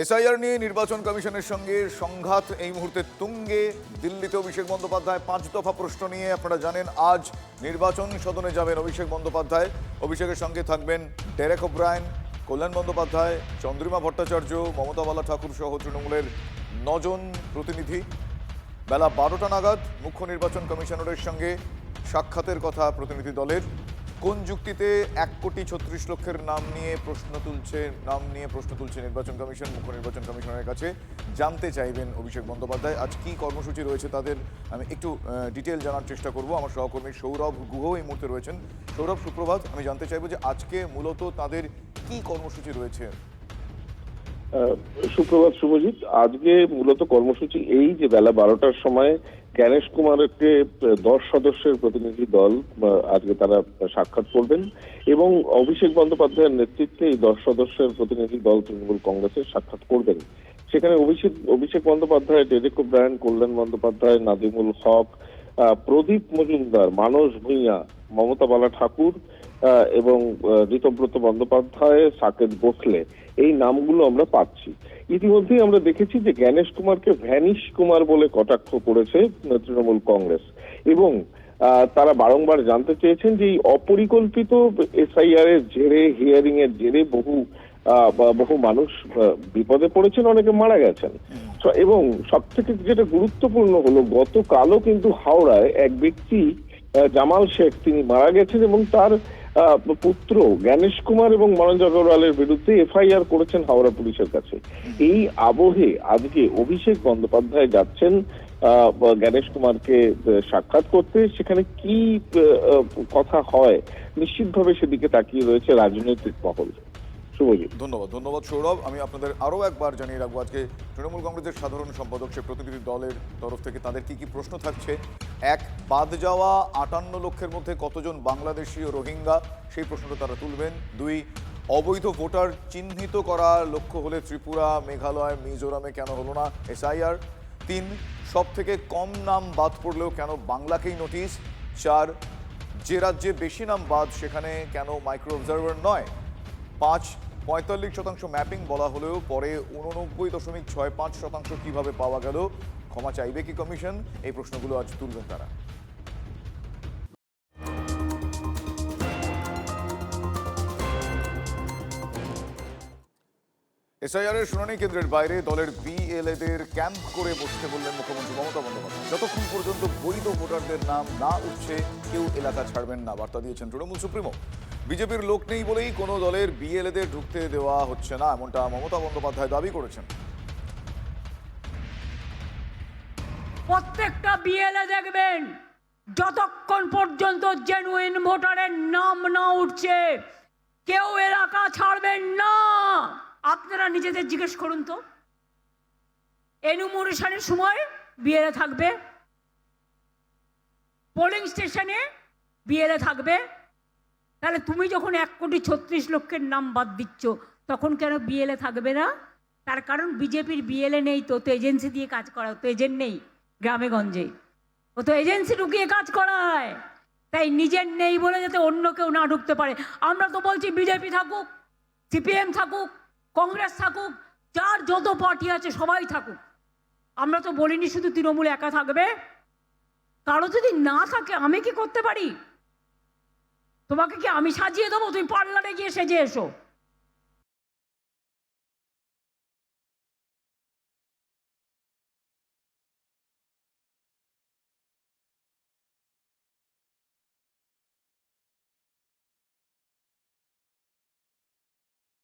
SIR নিয়ে নির্বাচন কমিশনের সঙ্গে সংঘাত এই মুহূর্তে তুঙ্গে। দিল্লিতে অভিষেক বন্দ্যোপাধ্যায় 5 দফা প্রশ্ন নিয়ে আপনারা জানেন আজ নির্বাচন সদনে যাবেন অভিষেক বন্দ্যোপাধ্যায়। অভিষেকের সঙ্গে থাকবেন ডেরেক ওব্রায়েন, কল্যাণ বন্দ্যোপাধ্যায়, চন্দ্রিমা ভট্টাচার্য, মমতা বালা ঠাকুর সহ তৃণমূলের 9 জন প্রতিনিধি। বেলা 12টা নাগাদ মুখ্য নির্বাচন কমিশনারের সঙ্গে সাক্ষাতের কথা প্রতিনিধি দলের। কোন যুক্তিতে 1,36,00,000 নাম নিয়ে প্রশ্ন তুলছে নির্বাচন কমিশন? মুখ্য নির্বাচন কমিশনারের কাছে জানতে চাইবেন অভিষেক বন্দ্যোপাধ্যায়। আজ কি কর্মসূচি রয়েছে তাদের আমি একটু ডিটেল জানার চেষ্টা করব। আমার সহকর্মী সৌরভ গুহ এই মুহূর্তে রয়েছেন। সৌরভ, সুপ্রভাত। আমি জানতে চাইবো যে আজকে মূলত তাদের কি কর্মসূচি রয়েছে? সুপ্রভাত শুভজিৎ। আজকে মূলত কর্মসূচি এই যে বেলা 12টার সময় জ্ঞানেশ কুমারকে 10 সদস্যের প্রতিনিধি দল আজকে তারা সাক্ষাৎ করবেন এবং অভিষেক বন্দ্যোপাধ্যায়ের নেতৃত্বে এই 10 সদস্যের প্রতিনিধি দল তৃণমূল কংগ্রেসের সাক্ষাৎ করবেন। সেখানে অভিষেক বন্দ্যোপাধ্যায়, ডেরেক ওব্রায়েন, কল্যাণ বন্দ্যোপাধ্যায়, নাদিমুল হক, প্রদীপ মজুমদার, মানস ভূঁইয়া, মমতা বালা ঠাকুর এবং ঋতব্রত বন্দ্যোপাধ্যায়, সাকেত ভোসলে, এই নামগুলো আমরা পাচ্ছি। ইতিমধ্যেই আমরা দেখেছি যে জ্ঞানেশ কুমারকে ভ্যানিশ কুমার বলে কটাক্ষ করেছে তৃণমূল কংগ্রেস এবং তারা বারংবার জানতে চেয়েছেন যে এই অপরিকল্পিত এসআইআর এর জেরে, হিয়ারিং এর জেরে বহু মানুষ বিপদে পড়েছেন, অনেকে মারা গেছেন। এবং সব থেকে যেটা গুরুত্বপূর্ণ হলো, গতকালও কিন্তু হাওড়ায় এক ব্যক্তি জামাল শেখ তিনি মারা গেছেন এবং তার পুত্র জ্ঞানেশ কুমার এবং মনোজ আগরওয়ালের বিরুদ্ধে এফআইআর করেছেন হাওড়া পুলিশের কাছে। এই আবহে আজকে অভিষেক বন্দ্যোপাধ্যায় যাচ্ছেন জ্ঞানেশ কুমারকে সাক্ষাৎ করতে। সেখানে কি কথা হয় নিশ্চিতভাবে সেদিকে তাকিয়ে রয়েছে রাজনৈতিক মহল। ধন্যবাদ সৌরভ। আমি আপনাদের আরও একবার জানিয়ে রাখবো আজকে তৃণমূল কংগ্রেসের সাধারণ সম্পাদক সে প্রতিনিধি দলের তরফ থেকে তাদের কি কি প্রশ্ন থাকছে। এক, বাদ যাওয়া 58 লক্ষের মধ্যে কতজন বাংলাদেশি ও রোহিঙ্গা, সেই প্রশ্নটা তারা তুলবেন। 2, অবৈধ ভোটার চিহ্নিত করা লক্ষ্য হলে ত্রিপুরা, মেঘালয়, মিজোরামে কেন হলো না এসআইআর। 3, সব থেকে কম নাম বাদ পড়লেও কেন বাংলাকেই নোটিশ। 4, যে রাজ্যে বেশি নাম বাদ সেখানে কেন মাইক্রো অবজারভার নয়। 5, 45% ম্যাপিং বলা হলেও পরে 89.65% কিভাবে পাওয়া গেল, ক্ষমা চাইবে কি কমিশন? এই প্রশ্নগুলো আজ তুলবেন তারা। এসআইআর এর শুনানি কেন্দ্রের বাইরে দলের বিএলএদের ক্যাম্প করে বসতে বললেন মুখ্যমন্ত্রী মমতা বন্দ্যোপাধ্যায়। যতক্ষণ পর্যন্ত বৈধ ভোটারদের নাম না উঠছে কেউ এলাকা ছাড়বেন না, বার্তা দিয়েছেন তৃণমূল সুপ্রিমো। বিজেপির লোক নেই বলেই কোনো দলের বিএলএদের ঢুকতে দেওয়া হচ্ছে না, এমনটা মমতা বন্দ্যোপাধ্যায় দাবি করেছেন। প্রত্যেকটা বিএলএ দেখবেন যতক্ষণ পর্যন্ত জেনুইন ভোটারের নাম না উঠছে কেউ এলাকা ছাড়বেন না। আপনারা নিজেদের জিজ্ঞেস করুন তো, এনুমারেশনের সময় বিএলএ থাকবে, পোলিং স্টেশনে বিএলএ থাকবে, তাহলে তুমি যখন 1,36,00,000 নাম বাদ দিচ্ছ তখন কেন বিএলএ থাকবে না? তার কারণ বিজেপির বিএলএ নেই, তো এজেন্সি দিয়ে কাজ করায়, তো এজেন্ট নেই গ্রামে গঞ্জে, ও তো এজেন্সি ঢুকিয়ে কাজ করায়। তাই নিজের নেই বলে যাতে অন্য কেউ না ঢুকতে পারে। আমরা তো বলছি বিজেপি থাকুক, সিপিএম থাকুক, কংগ্রেস থাকুক, যার যত পার্টি আছে সবাই থাকুক। আমরা তো বলিনি শুধু তৃণমূল একা থাকবে। কারো যদি না থাকে আমি কি করতে পারি? তোমাকে কি আমি সাজিয়ে দেবো? তুমি পার্লারে গিয়ে সেজে এসো।